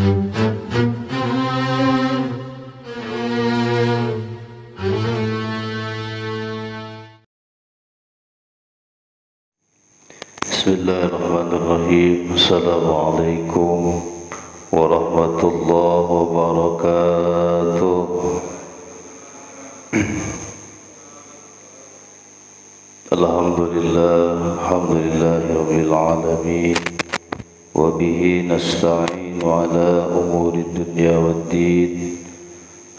Bismillahirrahmanirrahim. Assalamualaikum warahmatullahi wabarakatuh. Alhamdulillahirabbil alamin wa bihi nasta'inu ala umuri dunya waddin.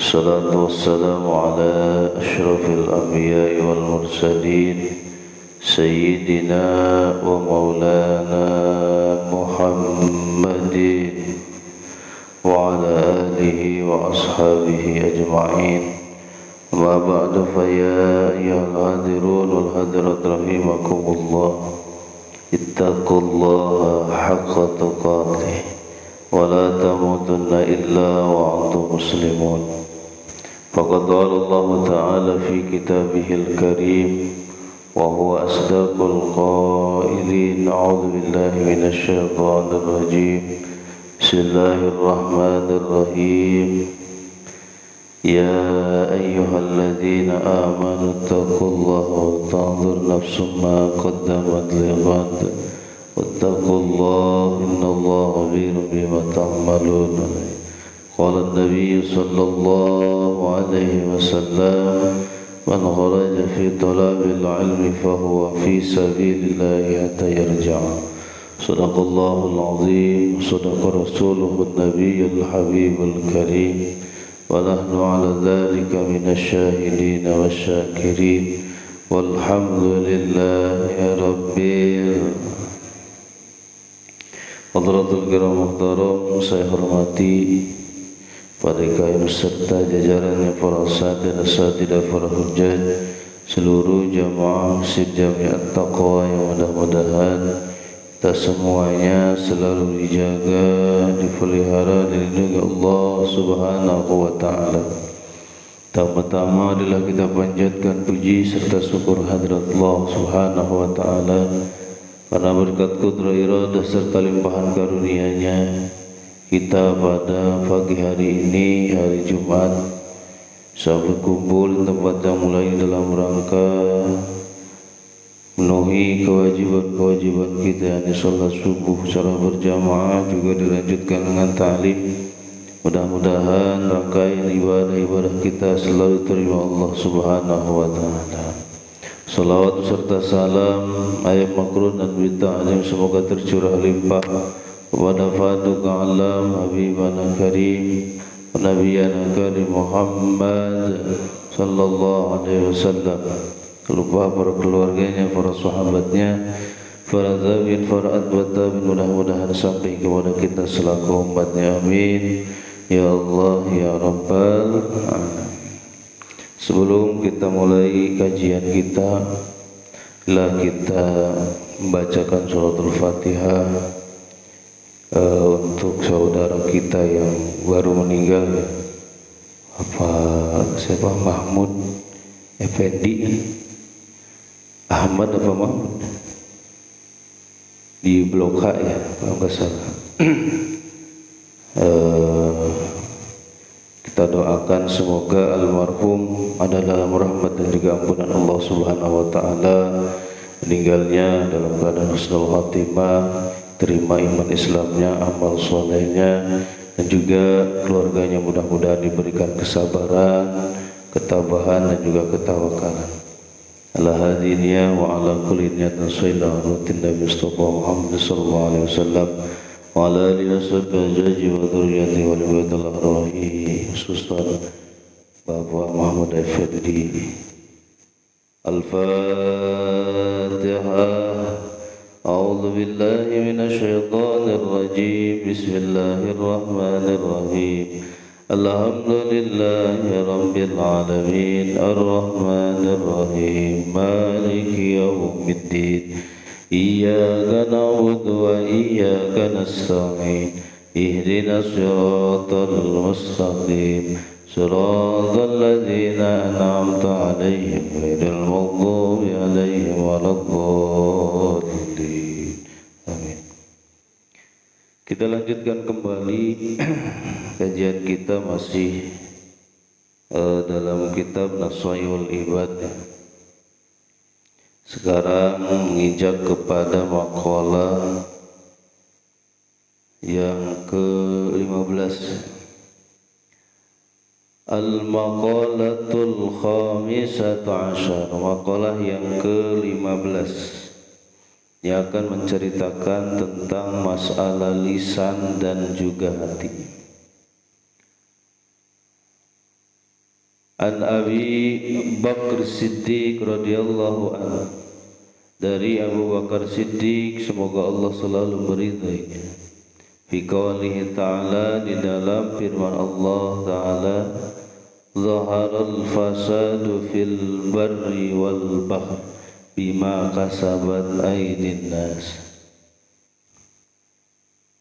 Salatu wassalamu ala asyrafil anbiya'i wal mursalin Sayyidina wa maulana Muhammadin wa ala alihi wa ashabihi ajma'in. Wa ba'du fa ya ayyuhal hadirun wal hadirat rahimakumullah, ittaqullaha haqqa tuqatih wa la tamutunna illa wa antum muslimun. Faqad qala Allah ta'ala fi kitabihil karim wa huwa asdaqul qailin. A'udzu billahi minasy syaithanir rajim. Bismillahirrahmanirrahim. Ya ayyuhalladzina amanu taqullaha wa tanzur nafsum ma qaddamat lighad wattaqullaha innallaha khabirun bima ta'malun. Qala an-nabiy sallallahu alaihi wasallam, man kharaja fi talabil ilmi fahuwa fi sabilillahi hatta yarja'a. Sadaqallahul azim, sadaqa rasuluhun nabiyyul habibul karim, wa nahnu ala dhalika minasy syahidin wasyakirin, walhamdulillahi rabbil. Hadratul kiram muhtaram, saya hormati para kaum serta jajarannya para asatidz dan asatidzah, para hujjah, seluruh jamaah Masjid Jami' At-Taqwa yang mudah-mudahan kita semuanya selalu dijaga, dipelihara, dilindungi Allah Subhanahu wa taala. Pertama adalah kita panjatkan puji serta syukur hadirat Allah Subhanahu wa taala karena berkat kudrah iradah serta limpahan karunia-Nya kita pada pagi hari ini, hari Jumat, bisa berkumpul di tempat yang mulai dalam rangka memenuhi kewajiban-kewajiban kita, yakni sholat subuh secara berjamaah, juga dilanjutkan dengan ta'lim. Mudah-mudahan rangkaian ibadah-ibadah kita selalu diterima Allah Subhanahu wa taala. Salawat serta salam, ayat makrun dan ta'lim semoga tercurah limpah kepada Faduk Alam Habibana Karim Nabiyana Karim Muhammad sallallahu alaihi wasallam, lupa para keluarganya, para sahabatnya, para tabi'in, para atba'ut tabi'in, mudah-mudahan sampai kepada kita selaku umatnya, amin ya Allah ya Rabbal alamin. Sebelum kita mulai kajian kita, bila kita membacakan suratul Fatihah untuk saudara kita yang baru meninggal, siapa, Mahmud Effendi, Ahmad apa Mahmud, di Blok H ya kalau nggak salah. Kita doakan semoga almarhum ada dalam rahmat dan juga ampunan Allah Subhanahu wa taala, meninggalnya dalam keadaan husnul khatimah, terima iman Islamnya, amal solehnya, dan juga keluarganya mudah-mudahan diberikan kesabaran, ketabahan, dan juga ketawakalan. Ala hadiniya wa ala kulli niyatin sallallahu alaihi Nabi Mustafa Muhammad sallallahu alaihi wasallam wa ala alihi washabbihi wa dzurriyyatihi wa liwadil arwahi, khususan Bapak Muhammad Effendi. Al-Fatihah. A'udzu billahi minasy syaithanir rajim. Bismillahirrahmanirrahim. Alhamdulillahi rabbil alamin, arrahmanir rahim, maliki yaumiddin. Iyyaka na'budu wa iyyaka nasta'in. Ihdinas siratal mustaqim. Siratal ladzina an'amta 'alaihim ghairil maghdubi 'alaihim waladdallin. Kita lanjutkan kembali kajian kita masih dalam kitab Nasaihul Ibad. Sekarang menginjak kepada maqalah yang ke-15. Al-maqalatul khamisatu asyar, maqalah yang ke-15 yang akan menceritakan tentang masalah lisan dan juga hati. An Abi Bakr Siddiq radhiyallahu anhu, dari Abu Bakar Siddiq semoga Allah selalu meridainya, fi qaulihi ta'ala, di dalam firman Allah ta'ala, zaharal fasadu fil barri wal bahr bima kasabat aydin nas.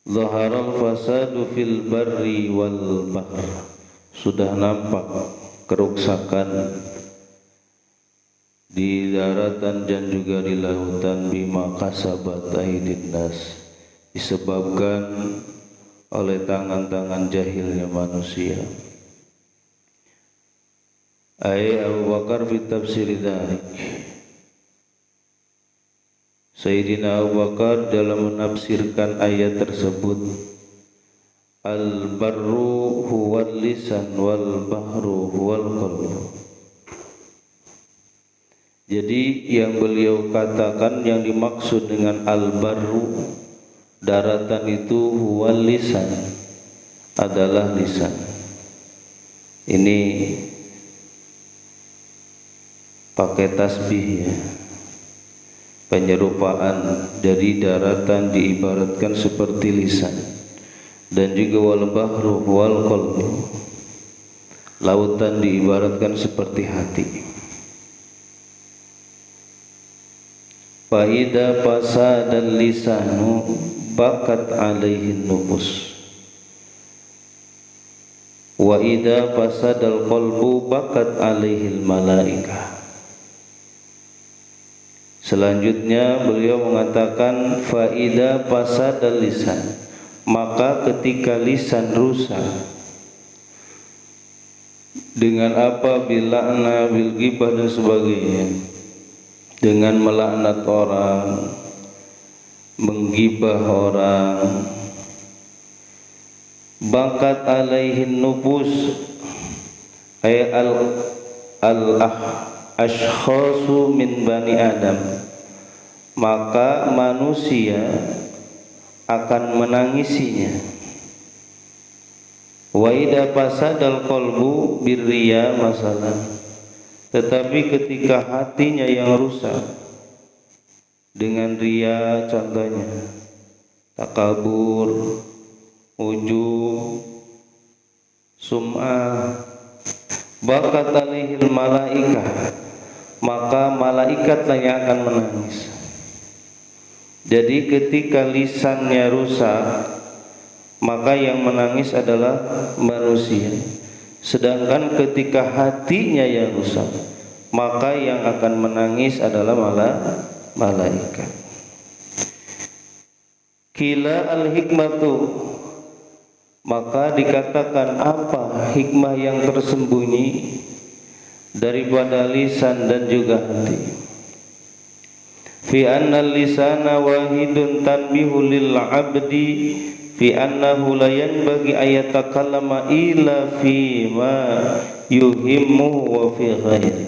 Zaharal fasadu fil barri wal bahr, sudah nampak kerusakan di daratan dan juga di lautan, bima kasabat aydin nas, disebabkan oleh tangan-tangan jahilnya manusia. Abu Bakar fi tafsir dzalik, Sayyidina Abu Bakar dalam menafsirkan ayat tersebut, al-barru huwal lisan wal bahru huwal qalbu. Jadi yang beliau katakan, yang dimaksud dengan al-barru, daratan itu, huwal lisan, adalah lisan. Ini pakai tasbih ya, penyerupaan dari daratan diibaratkan seperti lisan, dan juga wal bahru wal qalbu, lautan diibaratkan seperti hati. Fa idza fasadal lisanu bakat alaihin nufus, wa idza fasadal qalbu bakat alaihil malaikah. Selanjutnya beliau mengatakan, faida fasadal lisan, maka ketika lisan rusak dengan apa, bila'na bil ghibah dan sebagainya, dengan melaknat orang, menggibah orang, bakat alaihin nufus ay ashkhasu min bani Adam, maka manusia akan menangisinya. Wa idza fasadal qalbu birriya masalah, tetapi ketika hatinya yang rusak dengan riya, contohnya takabur, ujub, sum'ah, bakat alaihil malaikah, maka malaikatlah yang akan menangis. Jadi ketika lisannya rusak, maka yang menangis adalah manusia. Sedangkan ketika hatinya yang rusak, maka yang akan menangis adalah malaikat. Kila al-hikmatu, maka dikatakan apa hikmah yang tersembunyi daripada lisan dan juga hati. Fi anna lisana wahidun tanbihu lil abdi fi annahu la yanbaghi ayatakallama illa fi ma yuhimmu wa fi ghairi.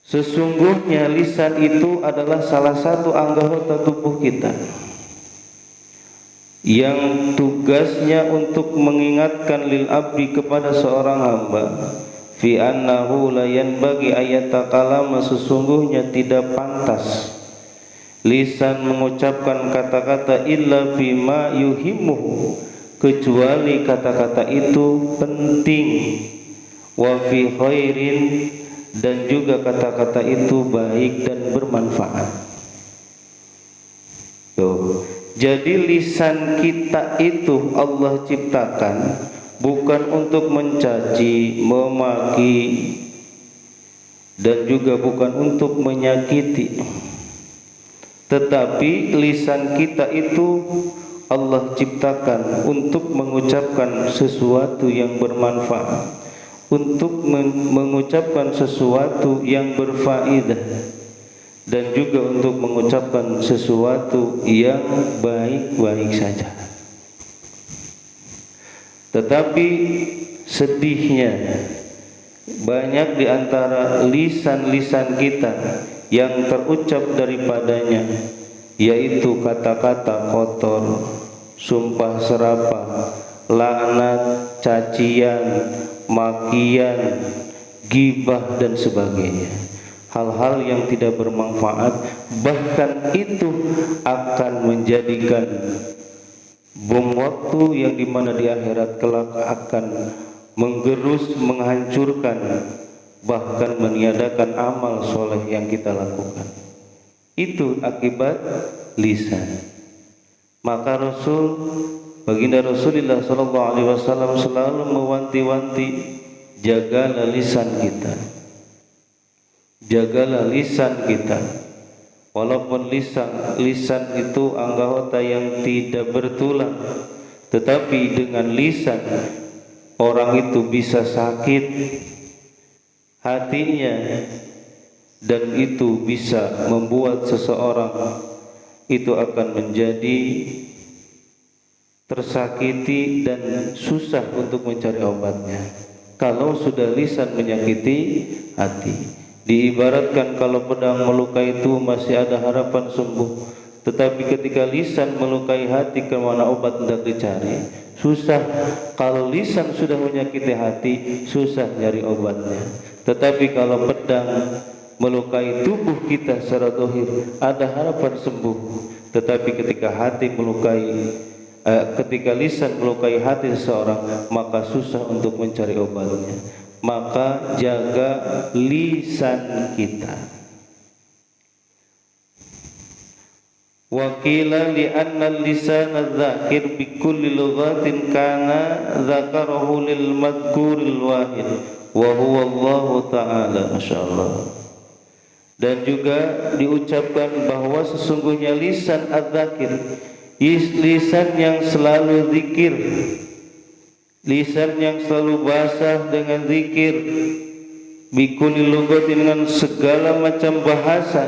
Sesungguhnya lisan itu adalah salah satu anggota tubuh kita yang tugasnya untuk mengingatkan lil abdi, kepada seorang hamba, fi annahu la yanbaghi ayatakallama, sesungguhnya tidak pantas lisan mengucapkan kata-kata illa fima yuhimmuhu, kecuali kata-kata itu penting, wa fi khairin, dan juga kata-kata itu baik dan bermanfaat. Tuh. Jadi lisan kita itu Allah ciptakan bukan untuk mencaci, memaki, dan juga bukan untuk menyakiti, Tetapi lisan kita itu Allah ciptakan untuk mengucapkan sesuatu yang bermanfaat, untuk mengucapkan sesuatu yang berfaedah, dan juga untuk mengucapkan sesuatu yang baik-baik saja. Tetapi sedihnya banyak di antara lisan-lisan kita yang terucap daripadanya yaitu kata-kata kotor, sumpah serapah, laknat, cacian, makian, gibah dan sebagainya. Hal-hal yang tidak bermanfaat, bahkan itu akan menjadikan bom waktu yang dimana di akhirat kelak akan menggerus, menghancurkan, bahkan meniadakan amal soleh yang kita lakukan. Itu akibat lisan. Maka baginda Rasulullah SAW selalu mewanti-wanti, jagalah lisan kita, jagalah lisan kita. Walaupun lisan itu anggota yang tidak bertulang, tetapi dengan lisan orang itu bisa sakit hatinya, dan itu bisa membuat seseorang itu akan menjadi tersakiti dan susah untuk mencari obatnya. Kalau sudah lisan menyakiti hati, diibaratkan kalau pedang melukai itu masih ada harapan sembuh, tetapi ketika lisan melukai hati, kemana obat hendak dicari? Susah. Kalau lisan sudah menyakiti hati, susah nyari obatnya. Tetapi kalau pedang melukai tubuh kita secara zahir, ada harapan sembuh. Tetapi ketika ketika lisan melukai hati seseorang, maka susah untuk mencari obatnya. Maka jaga lisan kita. Wa qila li anna al-lisan adh-dhakir bi kulli lughatin kana dzakarahu lil madhkuril wahid wa huwa Allah taala. Masyaallah. Dan juga diucapkan bahwa sesungguhnya lisan adz-dzakir, lisan yang selalu zikir, lisan yang selalu basah dengan zikir, bikulil lugatin, dengan segala macam bahasa,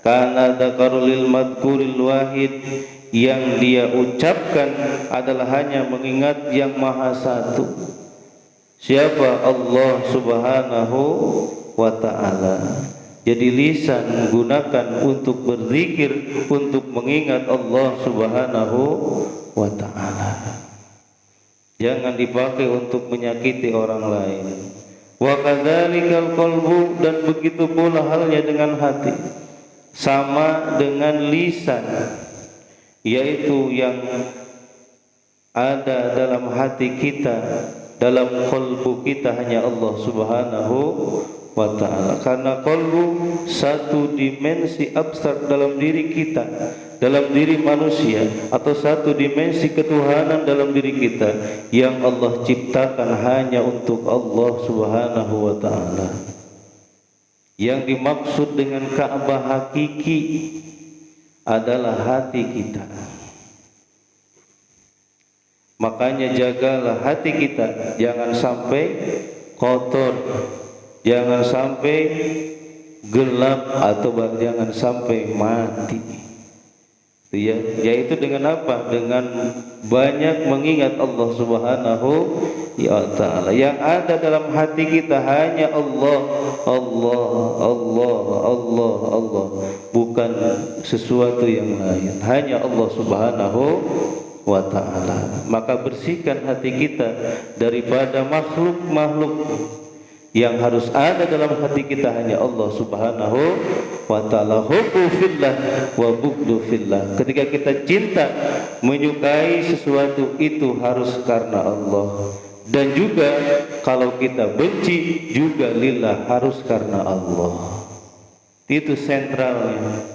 karena dzakarul madhkuril wahid, yang dia ucapkan adalah hanya mengingat yang maha satu. Siapa? Allah subhanahu wa ta'ala. Jadi lisan gunakan untuk berzikir, untuk mengingat Allah subhanahu wa ta'ala. Jangan dipakai untuk menyakiti orang lain. Wa kadzalikal qalbu, dan begitu pula halnya dengan hati. Sama dengan lisan, yaitu yang ada dalam hati kita, dalam qalbu kita hanya Allah subhanahu wa ta'ala. Karena qalbu satu dimensi abstrak dalam diri kita, dalam diri manusia, atau satu dimensi ketuhanan dalam diri kita yang Allah ciptakan hanya untuk Allah subhanahu wa ta'ala. Yang dimaksud dengan Ka'bah hakiki adalah hati kita. Makanya jagalah hati kita, jangan sampai kotor, jangan sampai gelap, atau jangan sampai mati. Ya, yaitu dengan apa? Dengan banyak mengingat Allah subhanahu wa ta'ala. Yang ada dalam hati kita hanya Allah, Allah, Allah, Allah, Allah, bukan sesuatu yang lain, hanya Allah subhanahu wa ta'ala. Maka bersihkan hati kita daripada makhluk-makhluk. Yang harus ada dalam hati kita hanya Allah subhanahu wa ta'ala. Hubbu fillah wa bughdu fillah. Ketika kita cinta, menyukai sesuatu, itu harus karena Allah. Dan juga kalau kita benci, juga lillah, harus karena Allah. Itu sentralnya.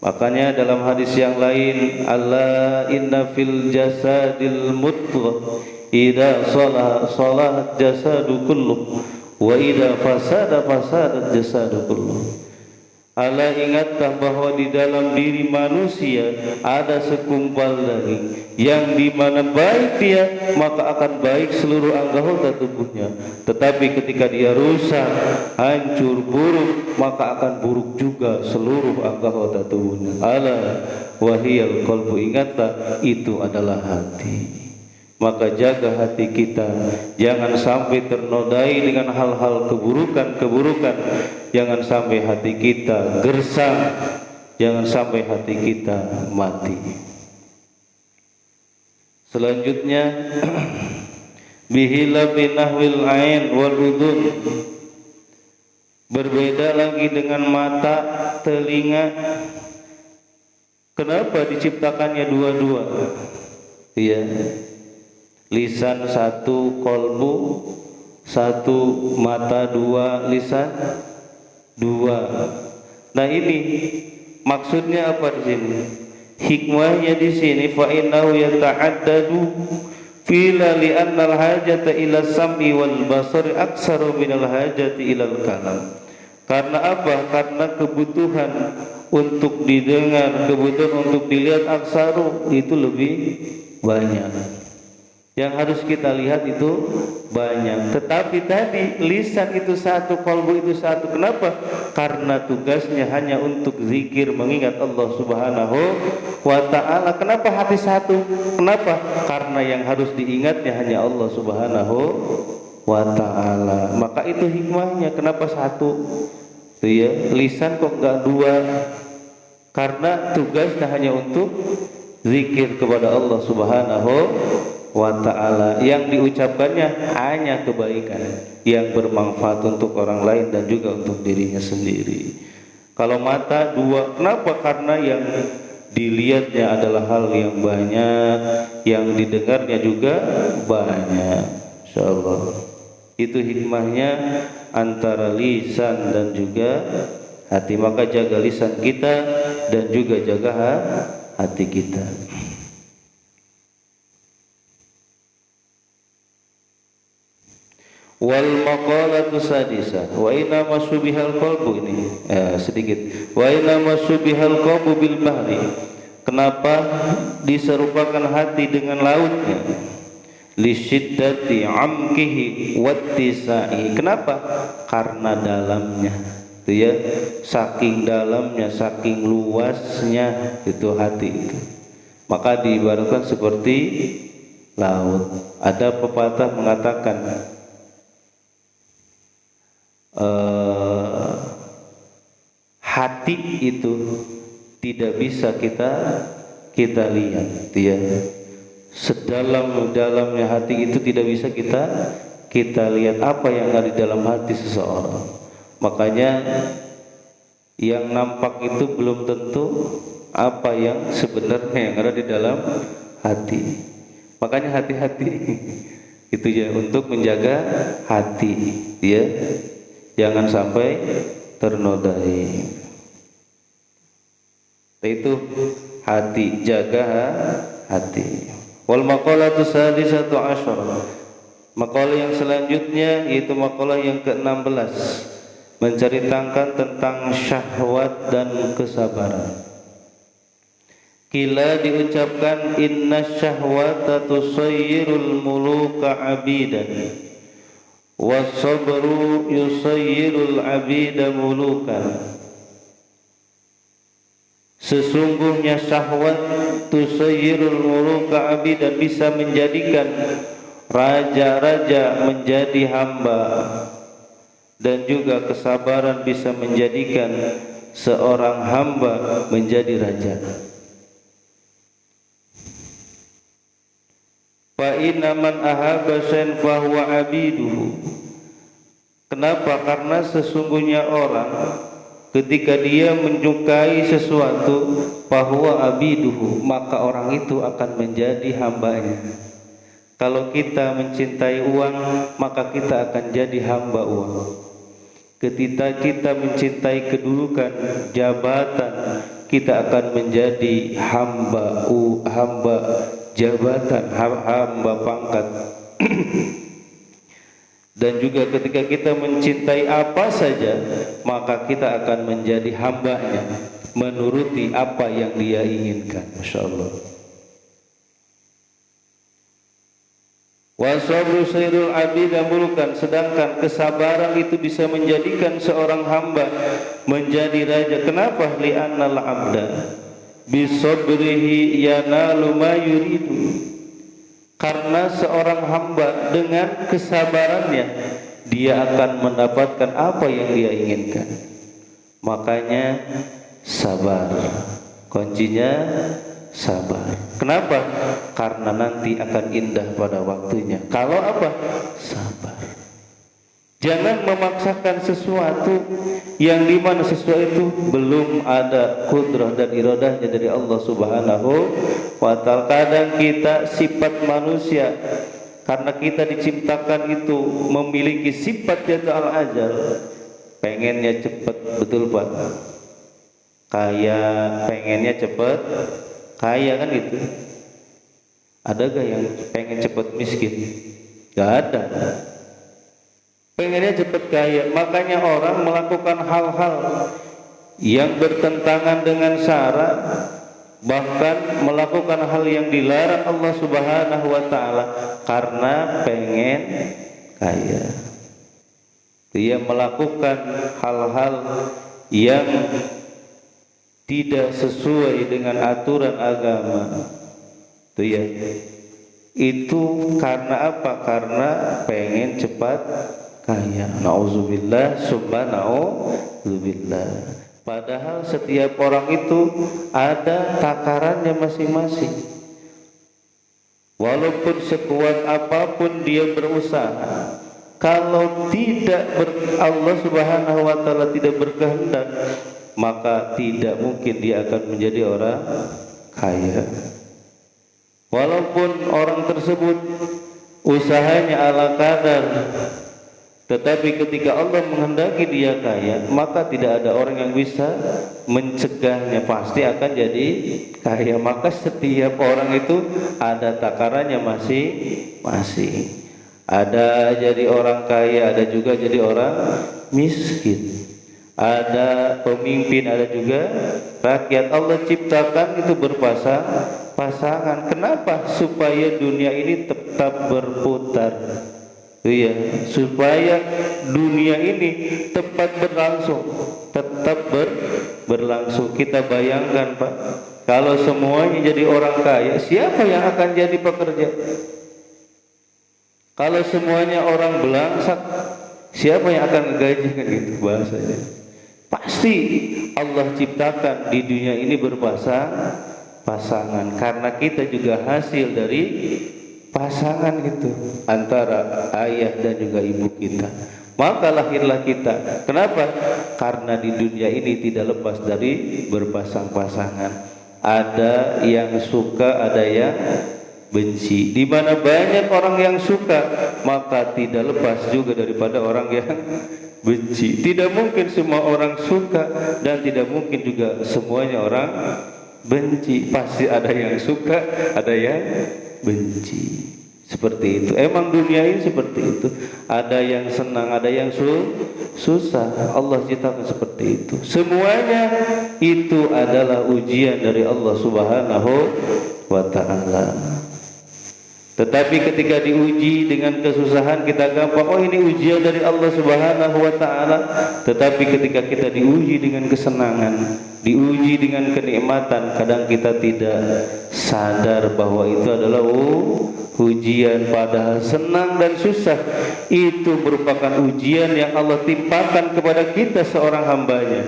Makanya dalam hadis yang lain, Allah inna fil jasadil mudghah idza salahat jasadu kulluh wa idza fasada fasadat jasadu kulluh. Ala ingatlah bahwa di dalam diri manusia ada segumpal daging yang dimana baik dia maka akan baik seluruh anggota tubuhnya, tetapi ketika dia rusak, hancur, buruk, maka akan buruk juga seluruh anggota tubuhnya. Ala wahiyal qalbu, ingatlah itu adalah hati. Maka jaga hati kita, jangan sampai ternodai dengan hal-hal keburukan-keburukan. Jangan sampai hati kita gersang, jangan sampai hati kita mati. Selanjutnya bihila binahwil ain wal udhun, berbeda lagi dengan mata, telinga. Kenapa diciptakannya dua-dua? Iya. Lisan satu, kolbu satu, mata dua, lisan dua. Nah ini maksudnya apa di sini? Hikmahnya di sini fa innahu yata'addadu fila li'anna al-hajata ila sam'i wal basari aksaru min al-hajati ila al-kalam. Karena apa? Karena kebutuhan untuk didengar, kebutuhan untuk dilihat aksaru itu lebih banyak. Yang harus kita lihat itu banyak. Tetapi tadi lisan itu satu, kolbu itu satu. Kenapa? Karena tugasnya hanya untuk zikir, mengingat Allah Subhanahu wa ta'ala. Kenapa hati satu? Kenapa? Karena yang harus diingatnya hanya Allah Subhanahu wa ta'ala. Maka itu hikmahnya. Kenapa satu? Itu ya, lisan kok enggak dua? Karena tugasnya hanya untuk zikir kepada Allah Subhanahu wa ta'ala, yang diucapkannya hanya kebaikan yang bermanfaat untuk orang lain dan juga untuk dirinya sendiri. Kalau mata dua, kenapa? Karena yang dilihatnya adalah hal yang banyak, yang didengarnya juga banyak. Insyaallah itu hikmahnya antara lisan dan juga hati. Maka jaga lisan kita dan juga jaga hati kita. Wal maqalatu sadisah wa inna masubihal qalbu, ini sedikit, wa inna masubihal qalbu bil bahri. Kenapa diserupakan hati dengan lautnya? Li syiddati amkihi wattisa'i. Kenapa? Karena dalamnya itu ya, saking dalamnya, saking luasnya itu hati itu. Maka diibaratkan seperti laut. Ada pepatah mengatakan hati itu tidak bisa kita lihat, ya. Sedalam-dalamnya hati itu tidak bisa kita lihat apa yang ada di dalam hati seseorang. Makanya yang nampak itu belum tentu apa yang sebenarnya yang ada di dalam hati. Makanya hati-hati itu ya, untuk menjaga hati, ya. Jangan sampai ternodai. Itu hati, jaga hati. Wal maqalatu sadisatu asyara. Maqalah yang selanjutnya yaitu maqalah yang ke-16, menceritakan tentang syahwat dan kesabaran. Kila diucapkan inna syahwata tusayyirul muluka abidan was-sabru yusayyirul abida mulukan. Sesungguhnya syahwat tusayyirul muluka abidan, bisa menjadikan raja-raja menjadi hamba, dan juga kesabaran bisa menjadikan seorang hamba menjadi raja. Fa inna man ahabba syai'an fa huwa abiduhu. Kenapa? Karena sesungguhnya orang ketika dia menyukai sesuatu, fa huwa abiduhu, maka orang itu akan menjadi hambanya. Kalau kita mencintai uang, maka kita akan jadi hamba uang. Ketika kita mencintai kedudukan, jabatan, kita akan menjadi hamba jabatan, hamba pangkat. Dan juga ketika kita mencintai apa saja, maka kita akan menjadi hambanya, menuruti apa yang dia inginkan. Masya Allah. Wasabru sayrul abid mulkan, sedangkan kesabaran itu bisa menjadikan seorang hamba menjadi raja. Kenapa? Li'annal abda bisabrihi yanalu ma yuridu. Karena seorang hamba dengan kesabarannya dia akan mendapatkan apa yang dia inginkan. Makanya sabar. Kuncinya sabar. Kenapa? Karena nanti akan indah pada waktunya. Kalau apa? Sabar. Jangan memaksakan sesuatu yang dimana sesuatu itu belum ada kudrah dan iradahnya dari Allah Subhanahu wa ta'ala. Kadang kita sifat manusia, karena kita diciptakan itu memiliki sifat yaitu al-ajal, pengennya cepat, betul Pak? Kaya, pengennya cepat kaya, kan gitu. Ada gak yang pengen cepat miskin? Gak ada. Pengennya cepat kaya. Makanya orang melakukan hal-hal yang bertentangan dengan syarak, bahkan melakukan hal yang dilarang Allah Subhanahu wa ta'ala karena pengen kaya. Dia melakukan hal-hal yang tidak sesuai dengan aturan agama. Itu ya. Itu karena apa? Karena pengen cepat kaya. Nauzubillah, summa nauzubillah. Padahal setiap orang itu ada takarannya masing-masing. Walaupun sekuat apapun dia berusaha, kalau tidak Allah Subhanahu wa ta'ala tidak berkehendak, maka tidak mungkin dia akan menjadi orang kaya. Walaupun orang tersebut usahanya ala kadar, tetapi ketika Allah menghendaki dia kaya, maka tidak ada orang yang bisa mencegahnya, pasti akan jadi kaya. Maka setiap orang itu ada takarannya masing-masing. Ada jadi orang kaya, ada juga jadi orang miskin. Ada pemimpin, ada juga rakyat. Allah ciptakan itu berpasangan. Kenapa? Supaya dunia ini tetap berputar. Iya, supaya dunia ini tetap berlangsung. Kita bayangkan Pak, kalau semuanya jadi orang kaya, siapa yang akan jadi pekerja? Kalau semuanya orang belangsak, siapa yang akan ngegajikan? Gitu bahasanya. Pasti Allah ciptakan di dunia ini berpasangan, karena kita juga hasil dari pasangan itu antara ayah dan juga ibu kita. Maka lahirlah kita. Kenapa? Karena di dunia ini tidak lepas dari berpasang-pasangan. Ada yang suka, ada yang benci. Di mana banyak orang yang suka, maka tidak lepas juga daripada orang yang benci. Tidak mungkin semua orang suka dan tidak mungkin juga semuanya orang benci. Pasti ada yang suka, ada yang benci. Seperti itu. Emang dunia ini seperti itu. Ada yang senang, ada yang susah. Allah ciptakan seperti itu. Semuanya itu adalah ujian dari Allah Subhanahu wa ta'ala. Tetapi ketika diuji dengan kesusahan, kita gampang, oh ini ujian dari Allah Subhanahu wa ta'ala. Tetapi ketika kita diuji dengan kesenangan, diuji dengan kenikmatan, kadang kita tidak sadar bahwa itu adalah ujian. Padahal senang dan susah itu merupakan ujian yang Allah timpakan kepada kita seorang hambanya.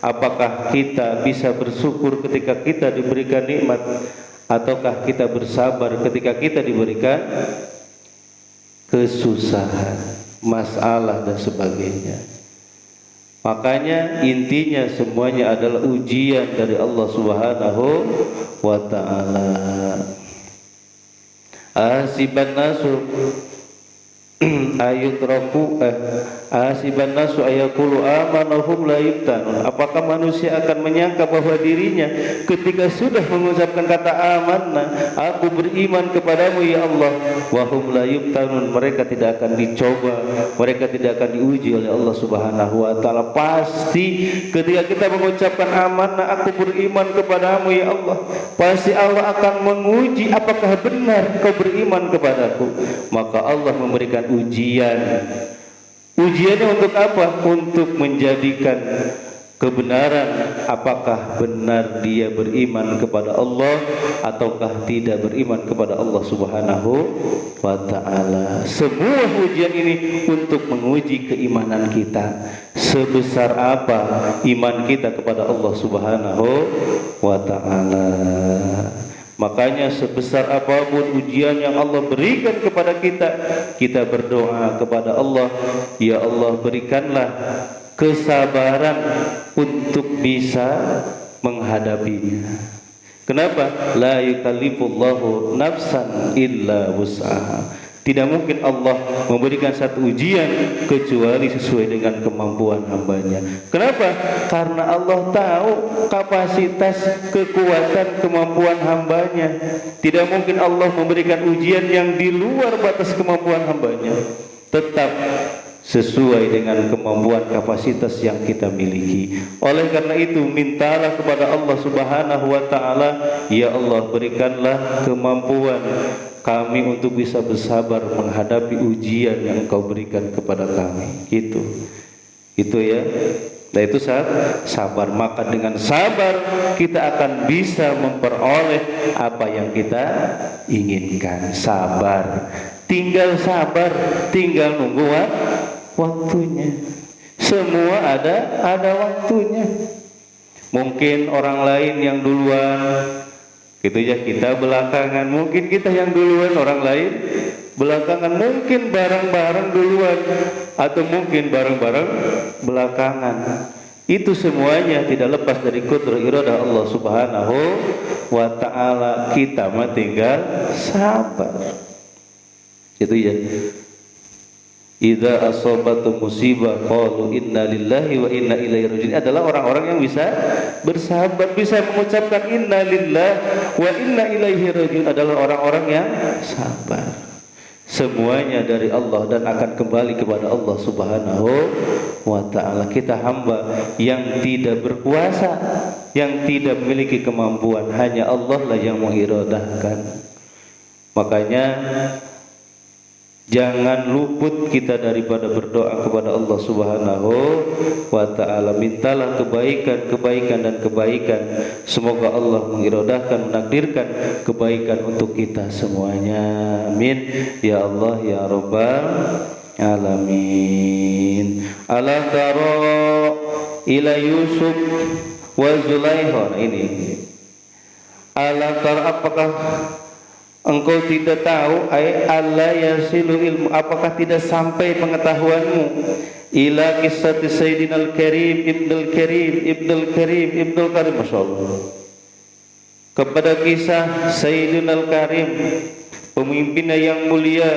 Apakah kita bisa bersyukur ketika kita diberikan nikmat, ataukah kita bersabar ketika kita diberikan kesusahan, masalah dan sebagainya. Makanya intinya semuanya adalah ujian dari Allah Subhanahu wa ta'ala. Asiban nasu ayutraku Ahasiban nasu ayaqulu amana hum la yuftanun. Apakah manusia akan menyangka bahwa dirinya ketika sudah mengucapkan kata amanna, aku beriman kepadamu ya Allah, wa hum la yuftanun, mereka tidak akan dicoba, mereka tidak akan diuji oleh Allah Subhanahu wa taala. Pasti ketika kita mengucapkan amanah, aku beriman kepadamu ya Allah, pasti Allah akan menguji apakah benar kau beriman kepadaku. Maka Allah memberikan ujian. Ujiannya untuk apa? Untuk menjadikan kebenaran apakah benar dia beriman kepada Allah ataukah tidak beriman kepada Allah Subhanahu wa taala. Semua ujian ini untuk menguji keimanan kita. Sebesar apa iman kita kepada Allah Subhanahu wa taala. Makanya sebesar apapun ujian yang Allah berikan kepada kita, kita berdoa kepada Allah, ya Allah berikanlah kesabaran untuk bisa menghadapinya. Kenapa? La yukallifullahu nafsan illa wus'aha. Tidak mungkin Allah memberikan satu ujian kecuali sesuai dengan kemampuan hambanya. Kenapa? Karena Allah tahu kapasitas, kekuatan, kemampuan hambanya. Tidak mungkin Allah memberikan ujian yang di luar batas kemampuan hambanya. Tetap sesuai dengan kemampuan kapasitas yang kita miliki. Oleh karena itu, mintalah kepada Allah Subhanahu wa taala, ya Allah berikanlah kemampuan kami untuk bisa bersabar menghadapi ujian yang Engkau berikan kepada kami. Gitu. Itu ya. Nah itu sabar. Maka dengan sabar kita akan bisa memperoleh apa yang kita inginkan. Sabar. Tinggal sabar, tinggal nunggu waktunya. Semua ada waktunya. Mungkin orang lain yang duluan, gitu ya, kita belakangan. Mungkin kita yang duluan, orang lain belakangan. Mungkin bareng-bareng duluan, atau mungkin bareng-bareng belakangan. Itu semuanya tidak lepas dari qudrah iradah Allah Subhanahu wa ta'ala. Kita mah tinggal sabar. Itu ya. Idza asabatu musibah qalu inna lillahi wa inna ilaihi raji'un. Adalah orang-orang yang bisa bersabar, bisa mengucapkan inna lillahi wa inna ilaihi raji'un, adalah orang-orang yang sabar. Semuanya dari Allah dan akan kembali kepada Allah Subhanahu wa ta'ala. Kita hamba yang tidak berkuasa, yang tidak memiliki kemampuan, hanya Allah lah yang mengiradahkan. Makanya jangan luput kita daripada berdoa kepada Allah Subhanahu wa ta'ala. Mintalah kebaikan dan kebaikan. Semoga Allah mengiradahkan, menakdirkan kebaikan untuk kita semuanya. Amin. Ya Allah ya Rabbal Alamin. Ala tara ila Yusuf wa Zulaikha. Ini ala tara, apakah engkau tidak tahu, ay alla yasilu ilmu, apakah tidak sampai pengetahuanmu ila kisah Sayyidina Al-Karim Ibnul Karim, masyaallah, kepada kisah Sayyidina Al-Karim, pemimpin yang mulia,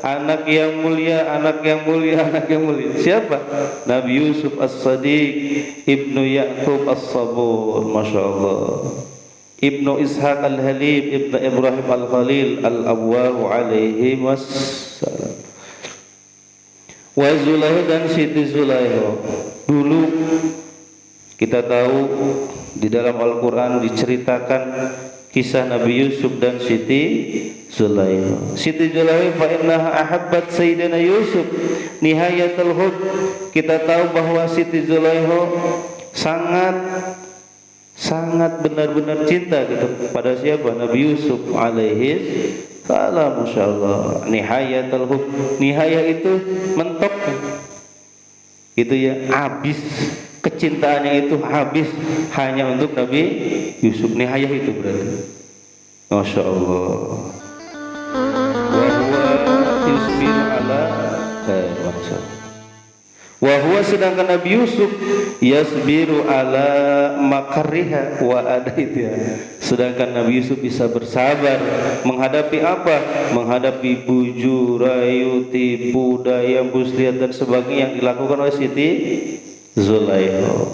anak yang mulia. Siapa? Nabi Yusuf As-Sadiq Ibnu Ya'qub As-Sabur, masyaallah, Ibnu Ishaq Al-Halib, Ibnu Ibrahim Al-Khalil Al-Awwahu alaihi wassalam. Wa Zulaikha, dan Siti Zulaikha. Dulu kita tahu di dalam Al-Quran diceritakan kisah Nabi Yusuf dan Siti Zulaikha. Siti Zulaikha fa innaha ahabbat Sayyidina Yusuf nihayatul hub. Kita tahu bahwa Siti Zulaikha sangat benar-benar cinta gitu pada siapa? Nabi Yusuf alaihi salam, masyaallah. Nihayatul hub, nihayah itu mentok gitu ya, habis, kecintaannya itu habis hanya untuk Nabi Yusuf. Nihayah itu berarti, masyaallah. Wa huwa yusbiru ala Wa huwa, sedangkan Nabi Yusuf yasbiru ala makariha wa adaitiha, sedangkan Nabi Yusuf bisa bersabar menghadapi apa? Menghadapi buju, rayu, tipu daya, muslihat dan sebagainya yang dilakukan oleh Siti Zulaikha.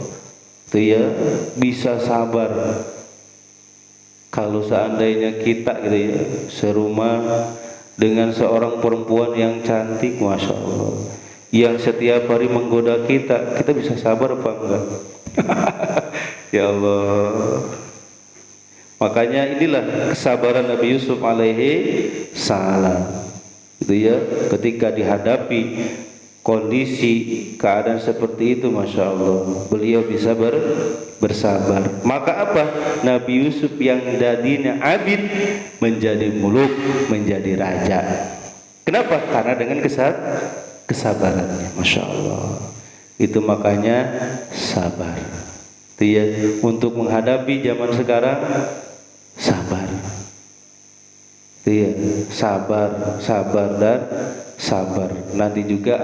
Itu ya, bisa sabar. Kalau seandainya kita gitu ya, serumah dengan seorang perempuan yang cantik, masya Allah, yang setiap hari menggoda kita, kita bisa sabar apa enggak? Ya Allah. Makanya inilah kesabaran Nabi Yusuf alaihi salam. Itu ya, ketika dihadapi kondisi keadaan seperti itu, masya Allah, beliau bisa bersabar. Maka apa? Nabi Yusuf yang dadinya abid menjadi muluk, menjadi raja. Kenapa? Karena dengan kesabarannya, masya Allah. Itu makanya sabar. Itu ya, untuk menghadapi zaman sekarang sabar. Itu ya, sabar, sabar dan sabar. Nanti juga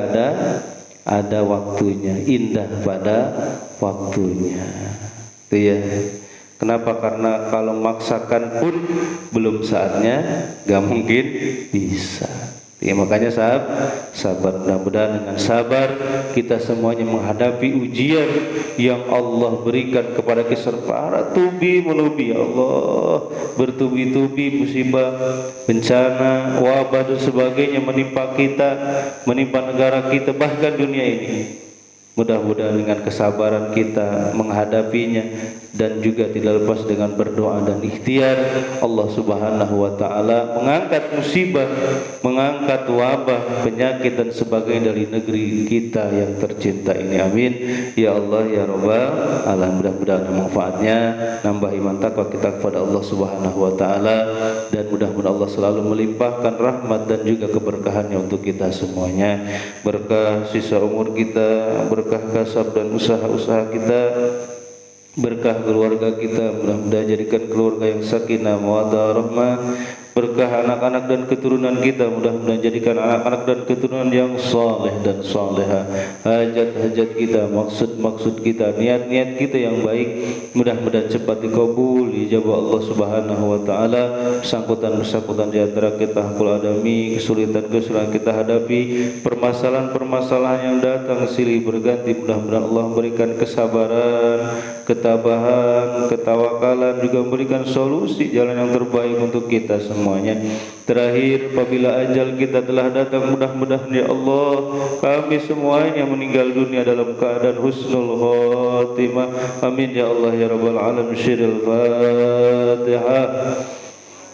ada waktunya, indah pada waktunya. Itu ya. Kenapa? Karena kalau memaksakan pun belum saatnya, gak mungkin bisa. Ya, makanya sabar. Mudah-mudahan dengan sabar kita semuanya menghadapi ujian yang Allah berikan kepada kita. Para tubi menubi, ya Allah, bertubi-tubi musibah, bencana, wabah dan sebagainya menimpa kita, menimpa negara kita, bahkan dunia ini. Mudah-mudahan dengan kesabaran kita menghadapinya dan juga tidak lepas dengan berdoa dan ikhtiar, Allah Subhanahu wa taala mengangkat musibah, mengangkat wabah, penyakit dan sebagainya dari negeri kita yang tercinta ini. Amin ya Allah ya Rabbal alamin. Mudah-mudahan manfaatnya nambah iman takwa kita kepada Allah Subhanahu wa taala, dan mudah-mudahan Allah selalu melimpahkan rahmat dan juga keberkahannya untuk kita semuanya. Berkah sisa umur kita, berkah kasab dan usaha-usaha kita, berkah keluarga kita, mudah-mudahan jadikan keluarga yang sakinah mawaddah rahmah. Berkah anak-anak dan keturunan kita, mudah-mudahan jadikan anak-anak dan keturunan yang saleh dan saleha. Hajat-hajat kita, maksud-maksud kita, niat-niat kita yang baik, mudah-mudahan cepat dikabul, dijabah Allah Subhanahu wa taala. Sangkutan-sangkutan di antara kita hakul adami, kesulitan-kesulitan kita hadapi, permasalahan-permasalahan yang datang silih berganti, mudah-mudahan Allah memberikan kesabaran, ketabahan, ketawakalan, juga memberikan solusi jalan yang terbaik untuk kita semuanya. Terakhir, apabila ajal kita telah datang, mudah-mudahan ya Allah kami semuanya meninggal dunia dalam keadaan husnul khatimah. Amin ya Allah ya Rabbal alamin. Syiril Fatihah.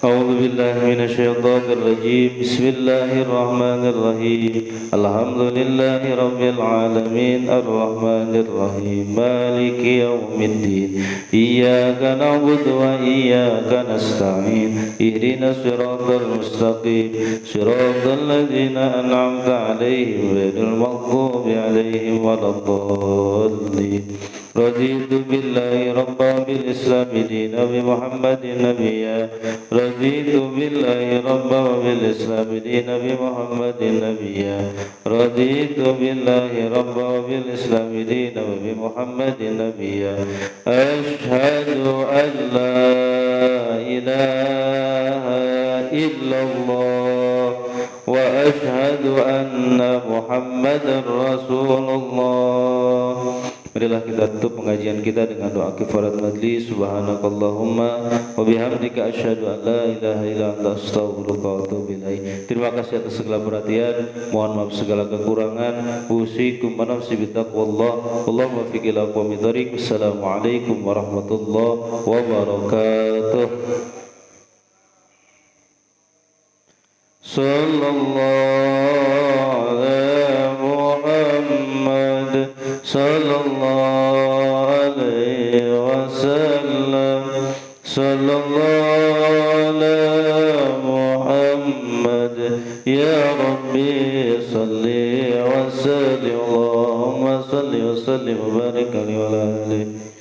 A'udzu billahi minasyaitonir rajim. Bismillahirrahmanirrahim. Alhamdulillahi rabbil alamin, arrahmanir rahim, maliki yaumiddin. Iyyaka na'budu wa iyyaka nasta'in. Ihdinas siratal mustaqim, siratal ladzina an'amta 'alaihim ghairil maghdubi 'alaihim waladdallin. Raditu billahi rabban bil islami dina bi Muhammadin nabiyya. Raditu billahi rabban bil islami dina bi Muhammadin nabiyya. Raditu billahi rabban bil islami dina bi Muhammadin nabiyya. Ashhadu an la ilaha illallah wa ashhadu anna Muhammadar Rasulullah. Marilah kita tutup pengajian kita dengan doa kifarat majlis. Subhanakallahumma wa bihamdika asyhadu an la ilaha illa anta astaghfiruka wa atubu ilaik. Terima kasih atas segala perhatian. Mohon maaf segala kekurangan. Usikum wa nafsi bitaqwallah. Allahumma fiqil aqwami thariq. Assalamualaikum warahmatullahi wabarakatuh. Sallallahu alaihi Muhammad, sallallahu alaihi wasallam, sallallahu alaihi Muhammad. Ya Rabbi salli wa sallim, Allahumma salli wa sallim wa barik alaihi wa alihi.